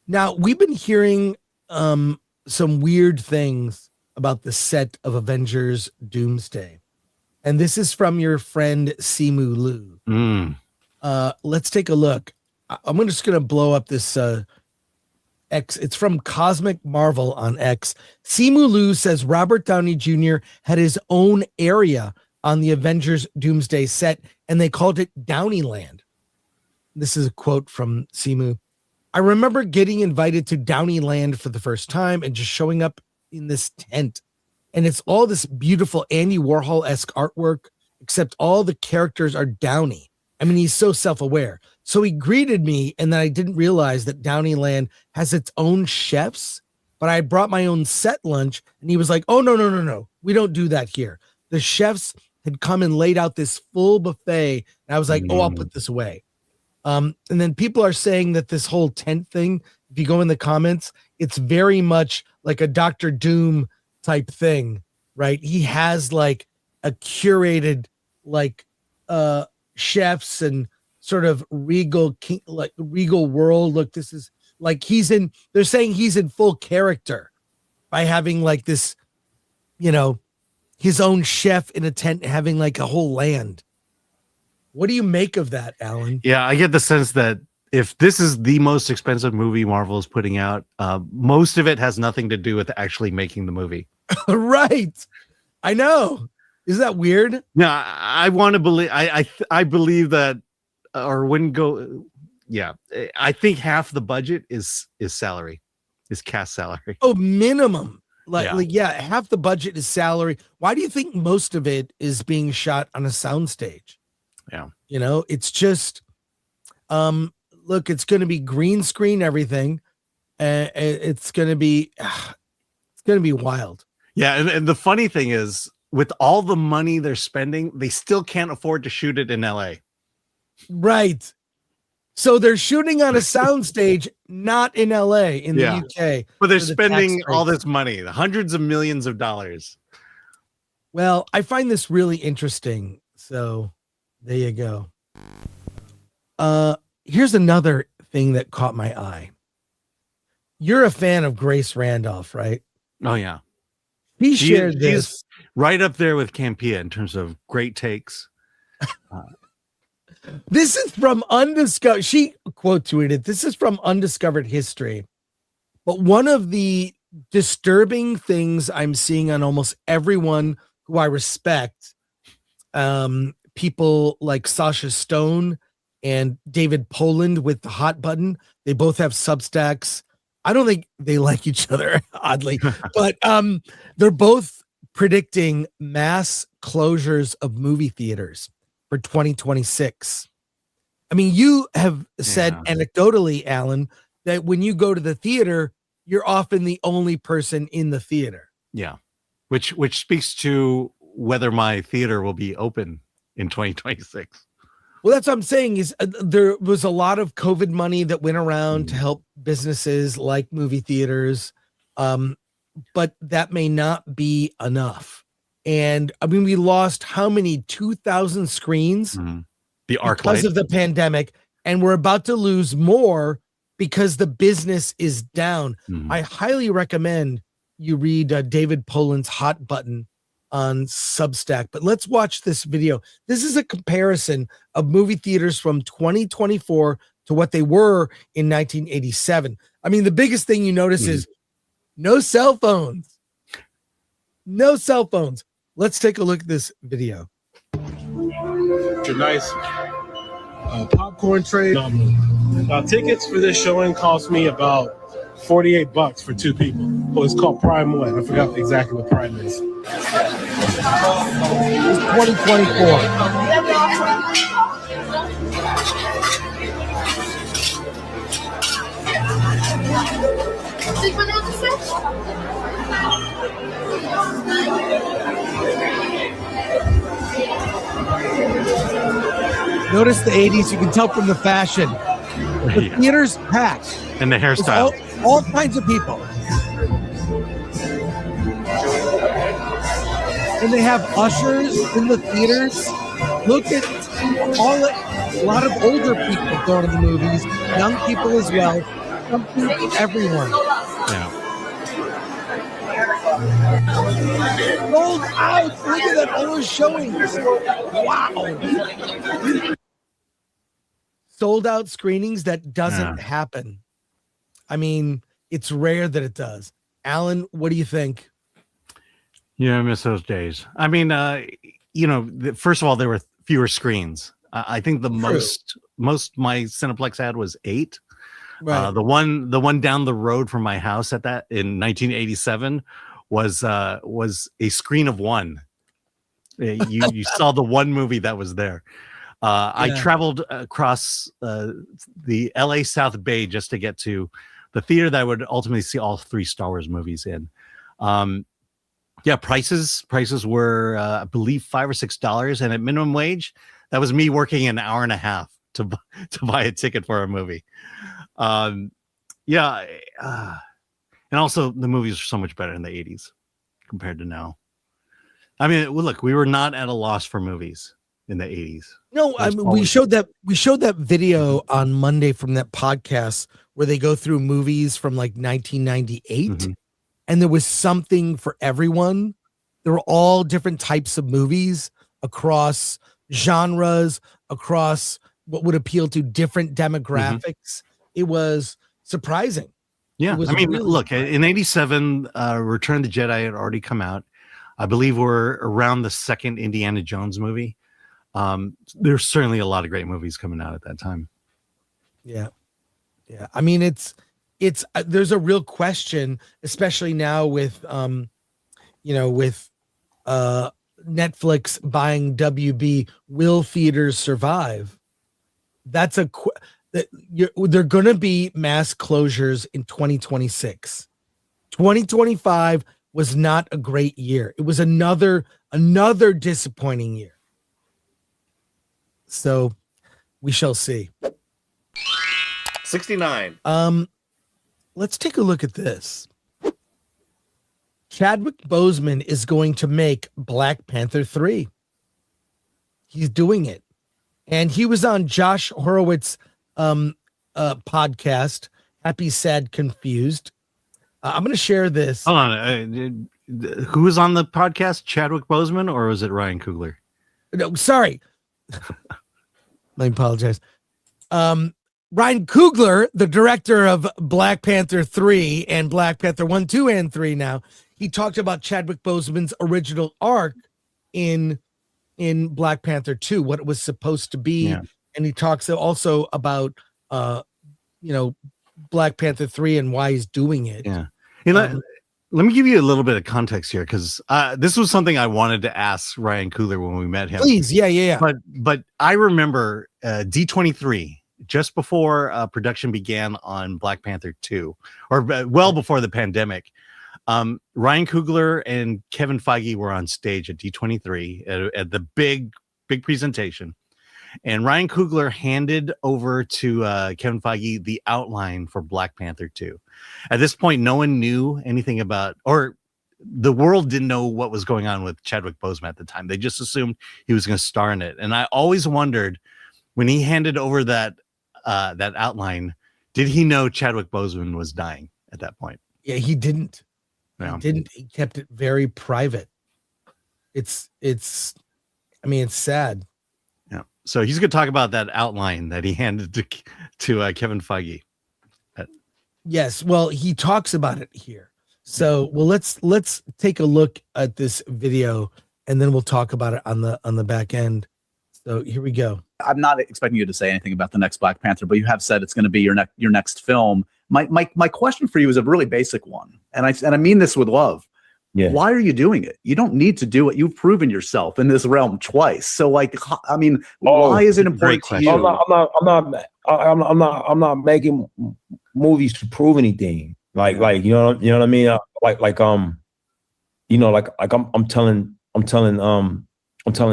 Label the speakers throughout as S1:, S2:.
S1: Now, we've been hearing some weird things about the set of Avengers Doomsday. And this is from your friend Simu Liu. Let's take a look. I'm just going to blow up this X. It's from Cosmic Marvel on X. Simu Liu says Robert Downey Jr. had his own area on the Avengers Doomsday set, and they called it Downeyland. This is a quote from Simu. I remember getting invited to Downeyland for the first time and just showing up in this tent. And it's all this beautiful Andy Warhol-esque artwork, except all the characters are Downey. I mean, he's so self-aware. So he greeted me, and then I didn't realize that Downeyland has its own chefs, but I brought my own set lunch, and he was like, oh, no. We don't do that here. The chefs had come and laid out this full buffet, and I was like, oh, I'll put this away. And then people are saying that this whole tent thing, if you go in the comments, it's very much like a Dr. Doom type thing, right? He has like a curated like chefs and sort of regal world. Look, this is like they're saying he's in full character by having like this, his own chef in a tent, having like a whole land. What do you make of that, Alan?
S2: Yeah, I get the sense that if this is the most expensive movie Marvel is putting out, most of it has nothing to do with actually making the movie.
S1: Right. I know. Is that weird?
S2: No, I want to believe. I believe that, or wouldn't go. Yeah, I think half the budget is salary, is cast salary.
S1: Oh, minimum. Half the budget is salary. Why do you think most of it is being shot on a soundstage?
S2: Yeah.
S1: It's just, look, it's going to be green screen, everything. It's going to be wild.
S2: Yeah. And the funny thing is, with all the money they're spending, they still can't afford to shoot it in LA.
S1: Right. So they're shooting on a soundstage, not in LA, in the UK.
S2: But they're spending all this money, hundreds of millions of dollars.
S1: Well, I find this really interesting. So there you go. Here's another thing that caught my eye. You're a fan of Grace Randolph, right?
S2: Oh, yeah.
S1: She shared this.
S2: She's right up there with Campea in terms of great takes.
S1: This is from Undiscovered. She quote tweeted, this is from Undiscovered History. But one of the disturbing things I'm seeing on almost everyone who I respect, people like Sasha Stone and David Poland with the Hot Button, they both have Substacks. I don't think they like each other, oddly, but they're both predicting mass closures of movie theaters for 2026. I mean, you have said anecdotally, Alan, that when you go to the theater, you're often the only person in the theater.
S2: Yeah, which speaks to whether my theater will be open in 2026.
S1: Well, that's what I'm saying is there was a lot of COVID money that went around to help businesses like movie theaters, but that may not be enough. And I mean, we lost how many 2,000 screens
S2: the
S1: because of the pandemic, and we're about to lose more because the business is down. I highly recommend you read David Poland's Hot Button on Substack, but let's watch this video. This is a comparison of movie theaters from 2024 to what they were in 1987. I mean, the biggest thing you notice is no cell phones. No cell phones. Let's take a look at this video.
S3: It's a nice popcorn tray. Tickets for this showing cost me about $48 for two people. Well, it's called Prime 1. I forgot exactly what Prime is.
S1: It's 2024. Notice the 80s. You can tell from the fashion. The theater's packed.
S2: And the hairstyle.
S1: All kinds of people. And they have ushers in the theaters. Look at a lot of older people going to the movies, young people as well. something for everyone.
S2: Yeah.
S1: Sold out. Look at that. All those showings. Wow. Sold out screenings. That doesn't happen. I mean, it's rare that it does. Alan, what do you think?
S2: Yeah, I miss those days. I mean, first of all, there were fewer screens. I think the most my Cineplex had was 8.
S1: Right.
S2: The one down the road from my house in 1987 was a screen of 1. You saw the one movie that was there. I traveled across the LA South Bay just to get to the theater that I would ultimately see all 3 Star Wars movies in. Prices were I believe $5 or $6, and at minimum wage, that was me working an hour and a half to buy a ticket for a movie. And also the movies are so much better in the 80s compared to now. I mean, look, we were not at a loss for movies in the 80s.
S1: No, I mean, we showed that video on Monday from that podcast where they go through movies from like 1998, and there was something for everyone. There were all different types of movies across genres, across what would appeal to different demographics. It was surprising.
S2: Yeah,
S1: was
S2: I mean,
S1: really
S2: look,
S1: surprising.
S2: in '87, Return of the Jedi had already come out. I believe we're around the second Indiana Jones movie. There's certainly a lot of great movies coming out at that time.
S1: Yeah. I mean, it's there's a real question, especially now with Netflix buying WB. Will theaters survive? That's they're going to be mass closures in 2026. 2025 was not a great year. It was another disappointing year. So we shall see.
S4: 69.
S1: Let's take a look at this. Chadwick Boseman is going to make Black Panther 3. He's doing it. And he was on Josh Horowitz podcast, Happy, Sad, Confused. I'm going to share this.
S2: Hold on. Who was on the podcast? Chadwick Boseman, or was it Ryan Coogler?
S1: No, sorry. I apologize. Ryan Coogler, the director of Black Panther 3 and Black Panther 1, 2, and 3 now, he talked about Chadwick Boseman's original arc in Black Panther 2, what it was supposed to be. Yeah. And he talks also about, Black Panther 3 and why he's doing it.
S2: Yeah. Let me give you a little bit of context here, because this was something I wanted to ask Ryan Coogler when we met him.
S1: Please, yeah.
S2: But I remember D23, just before production began on Black Panther 2, or well before the pandemic. Ryan Coogler and Kevin Feige were on stage at D23 at the big presentation. And Ryan Coogler handed over to Kevin Feige the outline for Black Panther 2. At this point, no one knew anything about, or the world didn't know what was going on with Chadwick Boseman at the time. They just assumed he was going to star in it. And I always wondered, when he handed over that outline, did he know Chadwick Boseman was dying at that point?
S1: Yeah, he didn't.
S2: Yeah.
S1: He didn't. He kept it very private. It's sad.
S2: Yeah. So he's going to talk about that outline that he handed to Kevin Feige.
S1: Yes. Well, he talks about it here. So, let's take a look at this video, and then we'll talk about it on the back end. So here we go.
S5: I'm not expecting you to say anything about the next Black Panther, but you have said it's going to be your next film. My question for you is a really basic one, and I mean this with love.
S6: Yeah.
S5: Why are you doing it? You don't need to do it. You've proven yourself in this realm twice. So, why is it important to you?
S6: I'm not making movies to prove anything. Like you know what I mean? I'm telling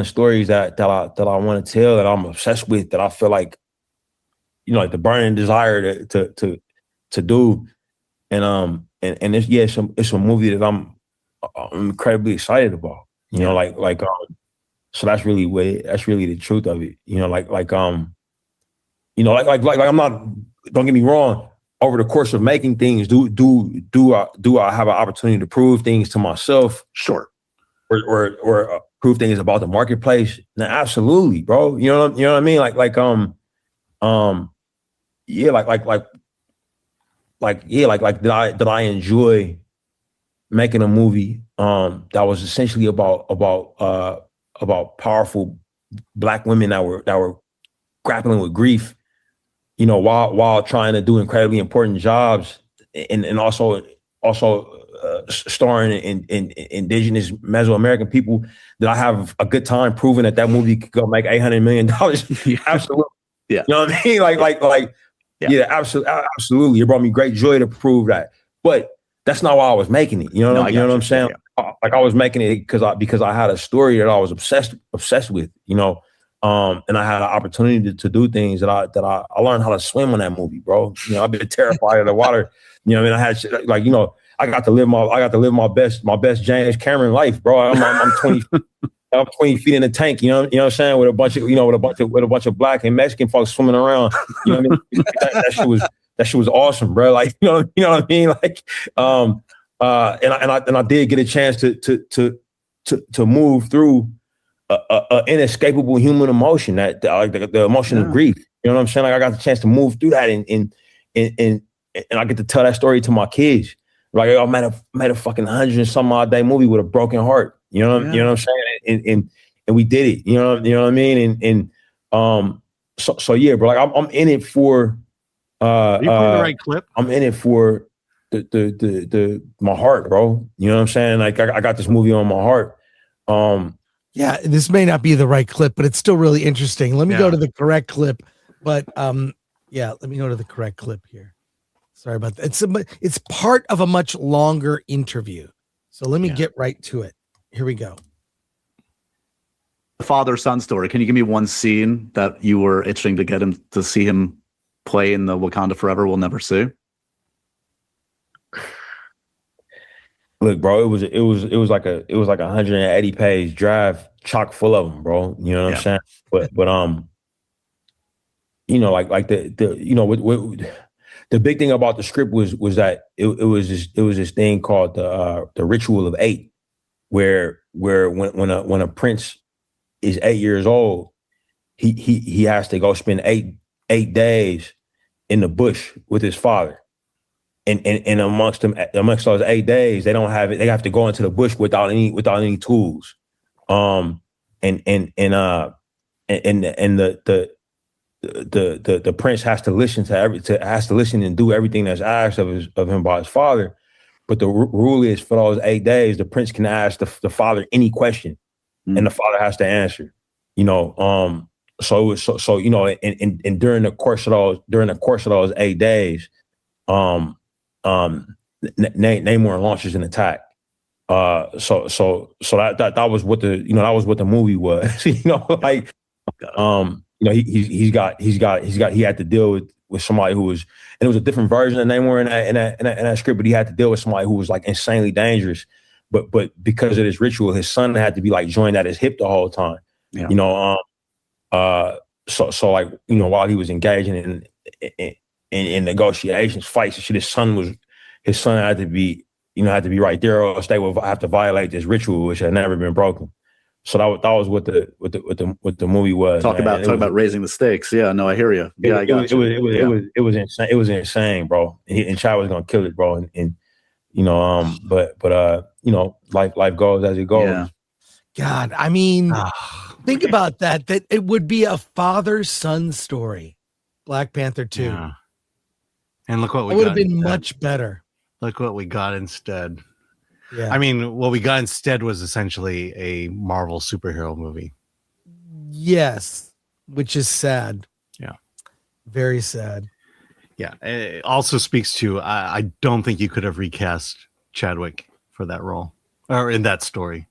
S6: stories that I want to tell, that I'm obsessed with, that I feel like, like the burning desire to do, and it's a movie that I'm incredibly excited about. So that's really the truth of it. I'm not. Don't get me wrong. over the course of making things, do I have an opportunity to prove things to myself?
S5: Sure.
S6: Or prove things about the marketplace? Now, absolutely, bro. You know what I mean? Did I enjoy making a movie that was essentially about powerful Black women that were grappling with grief, you know, while trying to do incredibly important jobs, and also starring in indigenous Mesoamerican people, that I have a good time proving that movie could go make $800 million. Absolutely.
S5: Yeah.
S6: You know what I mean? Yeah, absolutely. It brought me great joy to prove that. But that's not why I was making it. You know what I'm saying? Yeah. Like I was making it because I had a story that I was obsessed with, you know. And I had an opportunity to do things that I learned how to swim on that movie, bro. You know, I've been terrified of the water. You know what I mean? I had like, you know, I got to live my best James Cameron life, bro. I'm 20 I'm 20 feet in the tank, you know what I'm saying, with a bunch of Black and Mexican folks swimming around. You know what I mean? that shit was awesome, bro. Like, you know what I mean? Like, and I did get a chance to move through a inescapable human emotion, that the emotion of grief. You know what I'm saying? Like, I got the chance to move through that, and I get to tell that story to my kids. Like, I made a fucking 100 and some odd day movie with a broken heart. You know what I'm saying? And we did it. You know what I mean? So yeah, bro. Like, I'm in it for.
S2: Are you playing the right clip?
S6: I'm in it for the my heart, bro. You know what I'm saying? Like, I got this movie on my heart.
S1: Yeah, this may not be the right clip, but it's still really interesting. Let me go to the correct clip. But let me go to the correct clip here. Sorry about that. It's part of a much longer interview. So let me get right to it. Here we go.
S5: The father-son story. Can you give me one scene that you were itching to get him to see him play in the Wakanda Forever We'll Never See?
S6: Look, bro, it was like a 180-page drive, chock full of them, bro. You know what I'm saying? But you know, like the you know, what the big thing about the script was that it was this thing called the ritual of 8, where when a prince is 8 years old, he has to go spend eight days in the bush with his father. And amongst those 8 days, they don't have it. They have to go into the bush without any tools. And the prince has to listen and do everything that's asked of him by his father. But the rule is, for those 8 days, the prince can ask the father any question, and the father has to answer. You know, so you know, and during the course of those 8 days, Namor launches an attack. So that was what the movie was. You know, like, you know, he had to deal with somebody who was, and it was a different version of Namor in that script, but he had to deal with somebody who was like insanely dangerous. But because of this ritual, his son had to be like joined at his hip the whole time. Yeah. You know, so like, you know, while he was engaging in negotiations, fights and shit, his son had to be right there, or else they would have to violate this ritual, which had never been broken. So that was what the movie was.
S5: Talk about raising the stakes. Yeah, no, I hear you. Yeah, I got you.
S6: It was insane. It was insane, bro. And Chad was gonna kill it, bro. And you know, but you know, life goes as it goes.
S5: Yeah.
S1: God, I mean, think about that it would be a father-son story. Black Panther 2.
S2: Yeah. And look what we got.
S1: It would have been much better.
S2: Look what we got instead.
S1: Yeah.
S2: I mean, what we got instead was essentially a Marvel superhero movie.
S1: Yes, which is sad.
S2: Yeah.
S1: Very sad.
S2: Yeah. It also speaks to, I don't think you could have recast Chadwick for that role or in that story.